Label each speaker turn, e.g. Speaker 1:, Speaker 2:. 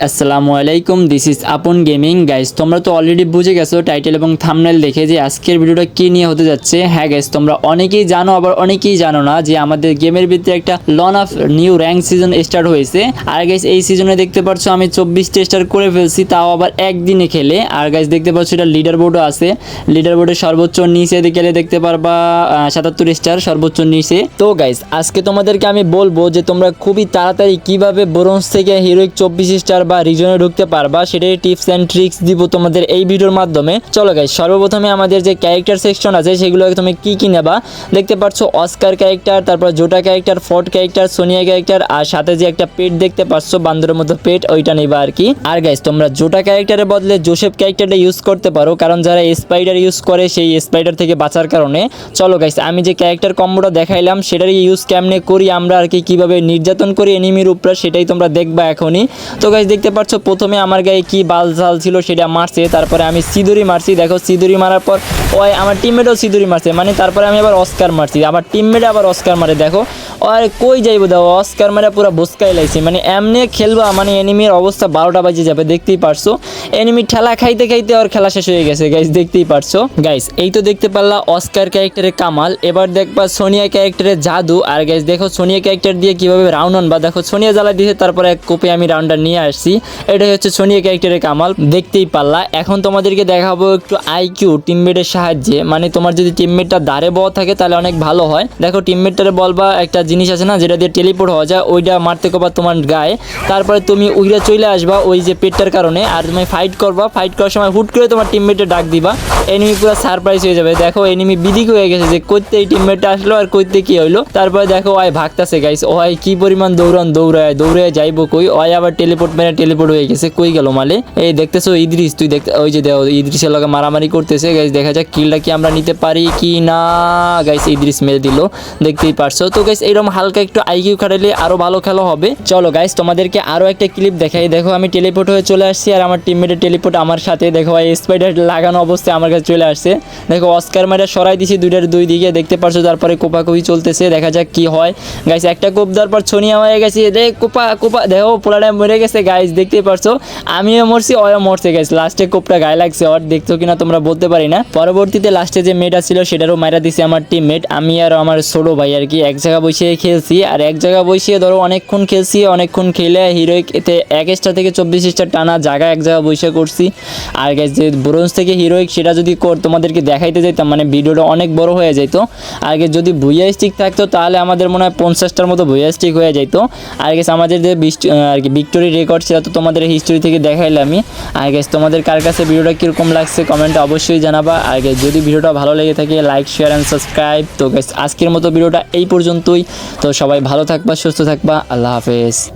Speaker 1: আসসালামু আলাইকুম, this is আপন গেমিং। গাইস তোমরা তো অলরেডি বুঝে গেছো টাইটেল এবং থাম্বনেল দেখে যে আজকের ভিডিওটা কি নিয়ে হতে যাচ্ছে। হ্যাঁ গাইস, তোমরা অনেকেই জানো আবার অনেকেই জানো না যে আমাদের গেমের ভিতরে একটা লন of new rank season start হয়েছে। আর গাইস এই সিজনে দেখতে পাচ্ছ আমি 24টা স্টার করে ফেলছি, তাও আবার একদিনে খেলে। আর গাইস দেখতে পাচ্ছ এটা লিডার বোর্ডও আছে, লিডার বোর্ডের সর্বোচ্চ নিচে গেলে দেখতে পারবা 77 স্টার সর্বোচ্চ নিচে। তো গাইস আজকে তোমাদেরকে আমি বলবো যে তোমরা খুবই তাড়াতাড়ি কিভাবে ব্রোঞ্জ থেকে হিরোইক 24 স্টার বা রিজনে ঢুকতে পারবা, সেটাই টিপস অ্যান্ড ট্রিক্স দিব তোমাদের এই ভিডিওর মাধ্যমে। চলো গাইস, সর্বপ্রথমে আমাদের যে ক্যারেক্টার সেকশন আছে সেগুলো তুমি কি নেবা দেখতে পাচ্ছ। অস্কার ক্যারেক্টার, তারপর জোটা ক্যারেক্টার, ফোর্ট ক্যারেক্টার, সোনিয়া ক্যারেক্টার, আর সাথে যে একটা পেট দেখতে পাচ্ছ বান্দরের মতো পেট, ওইটা নেবা আর কি। আর গাইস তোমরা জোটা ক্যারেক্টারের বদলে জোসেফ ক্যারেক্টারটা ইউজ করতে পারো, কারণ যারা স্পাইডার ইউজ করে সেই স্পাইডার থেকে বাঁচার কারণে। চলো গাইস, আমি যে ক্যারেক্টার কম্বোটা দেখাইলাম সেটারই ইউজ কেমনে করি আমরা আর কি, কিভাবে নির্যাতন করি এনিমির উপরে, সেটাই তোমরা দেখবা এখনই। তো গাইস দেখতে পাচ্ছ প্রথমে আমার গায়ে কি বালঝাল ছিল সেটা মারছে, তারপরে আমি সিঁদুরি মারছি। দেখো সিঁদুরি মারার পর ওই আমার টিমমেটও সিঁদুরি মারছে, মানে তারপরে আমি আবার অস্কার মারছি, আবার টিমমেট আবার অস্কার মারে। দেখো আর কই যাইবো, দেখো অস্কার মারে পুরো বসকাই লাইছি, মানে এমনি খেলবা মানে এনিমির অবস্থা 12টা বাজে যাবে। দেখতেই পারছো এনিমি ঠেলা খাইতে খাইতে আর খেলা শেষ হয়ে গেছে গাইস, দেখতেই পারছো। গাইস এই তো দেখতে পারলা অস্কার ক্যারেক্টারের কামাল, এবার দেখবা সোনিয়া ক্যারেক্টারের জাদু। আর গাইস দেখো সোনিয়া ক্যারেক্টার দিয়ে কিভাবে রাউন্ড অন, বা দেখো সোনিয়া জ্বালা দিয়েছে তারপরে এক কোপে আমি রাউন্ডটা নিয়ে আসছি। এটাই হচ্ছে সোনিয়া ক্যারেক্টারের কামাল, দেখতেই পারলা। এখন তোমাদেরকে দেখাবো একটু আইকিউ টিমমেটের সাহায্যে, মানে তোমার যদি টিমমেটটা দাঁড়ে বওয়া থাকে তাহলে অনেক ভালো হয়। দেখো টিমমেটটারে বলবা একটা জিনিস আছে না যেটা দিয়ে টেলিপোর্ট হওয়া যায়, ওইটা মারতে করবা তোমার গায়ে, তারপরে তুমি উইরা চলে আসবা ওই যে পেটটার কারণে, আর তুমি ফাইট করবা। ফাইট করার সময় হুট করে তোমার টিমমেটে ডাক দিবা, এনিমি পুরো সারপ্রাইজ হয়ে যাবে। দেখো এনিমি বিদিক হয়ে গেছে যে কইতে এই টিমমেটটা আসলো আর কইতে কি হইলো। তারপরে দেখো ওই ভাগতাছে গাইস, ওই কি পরিমাণ দৌড়ায় যাইবো কই, ওই আবার টেলিপোর্ট মেরে টেলিপোর্ট হয়ে গেছে। কই গেল মালে? এই দেখতেছো ইদ্রিস, তুই দেখতে ওই যে দেখো ইদ্রিসের লগে মারামারি করতেছে গাইস। দেখা যাক কিলটা কি আমরা নিতে পারি কি না। গাইস ইদ্রিস মেরে দিল, দেখতেই পারছো। তো গাইস এইরকম হালকা একটু আইকিউ খাটাইলে আরো ভালো খেলা হবে। চলো গাইস তোমাদেরকে আরো একটা ক্লিপ দেখাই। দেখো আমি টেলিপোর্ট হয়ে চলে আসছি আর আমার টিমমেটের টেলিপোর্ট আমার সাথে। দেখো এই স্পাইডার লাগানো অবস্থায় আমার কাছে চলে আসছে। দেখো অস্কার মারা সরাই দিছি দুইটার দুই দিকে, দেখতে পারছো। তারপরে কোপাকুপি চলতেছে, দেখা যাক কি হয়। গাইস একটা কোপ দেওয়ার পর ছনিয়া হয়ে গেছে, দেখ কোপা দেখো পোলাটা মরে গেছে গাইস, দেখতেই পারছো। আমিও মরছি ওও মরছে গাইস, লাস্টে কোপটা গায়ে লাগছে ওর, দেখতো কিনা তোমরা বলতে পারি না। পরবর্তীতে লাস্টে যে মেয়েটা ছিল সেটারও মাইরা দিছে আমার টিমমেট। আমি আর আমার ছোট ভাই আর কি এক জায়গা বসিয়ে খেলছি, আর এক জায়গা বসিয়ে ধরো অনেকক্ষণ খেলছি। অনেকক্ষণ খেলে হিরোইক এতে 1 স্টার থেকে 24 স্টার টানা জায়গা এক জায়গা বসে করছি। আর গাইস যে ব্রোঞ্জ থেকে হিরোইক সেটা যদি তোমাদেরকে দেখাইতে যাইতাম মানে ভিডিওটা অনেক বড় হয়ে যেত। আর যদি ভুইয়া স্টিক থাকতো তাহলে আমাদের মনে হয় 50টার মতো ভুইয়া স্টিক হয়ে যেত। আর গাইস আমাদের যে আর কি ভিক্টোরি রেকর্ড সেটা তো তোমাদের হিস্ট্রি থেকে দেখাইলাম আমি। আর গাইস তোমাদের কার কাছে ভিডিওটা কীরকম লাগছে কমেন্টে অবশ্যই জানাবা। আর গাইস যদি ভিডিওটা ভালো লেগে থাকে লাইক শেয়ার অ্যান্ড সাবস্ক্রাইব। তো গাইস আজকের মতো ভিডিওটা এই পর্যন্তই। তো সবাই ভালো থাকবা, সুস্থ থাকবা, আল্লাহ হাফেজ।